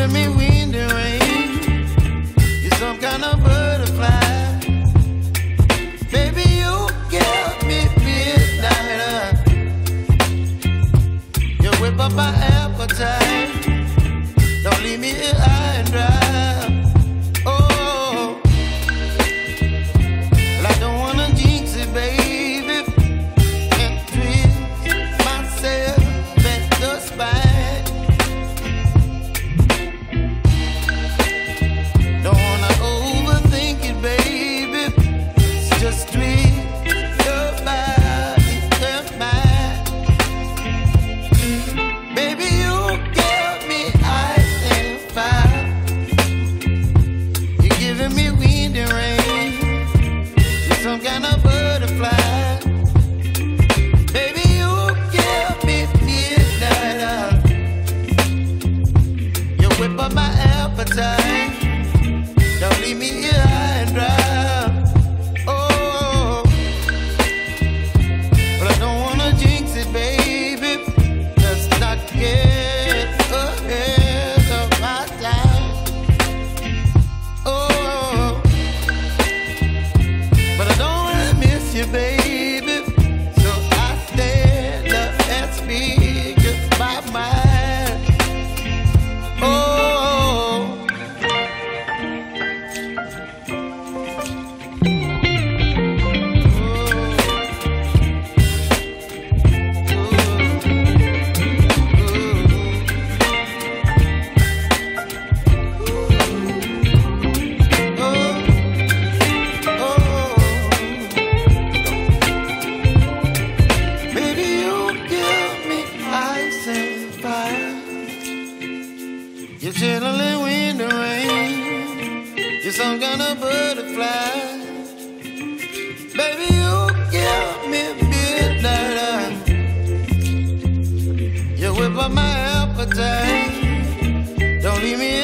giving me wind and rain. You're some kind of butterfly. Baby, you give me midnight. You whip up my appetite. Don't leave me here high and dry. Oh, well, I don't wanna jinx it, baby, and twist myself at the spine. Don't wanna overthink it, baby. It's just twist your body and mine. Baby, you give me ice and fire. You're giving me wind and rain. You're some kind of butterfly. Baby, you give me midnight. You whip up my appetite. Don't leave me here high and dry. Oh, but I don't wanna jinx it, baby. Let's not get ahead of my time. Oh, but I don't wanna miss you, baby. So I stand up and speak just my mind. Oh. Baby, you give me ice and fire. You're chilling wind and rain. You're some kind of butterfly. Baby, you give me midnight. You whip up my appetite. Don't leave me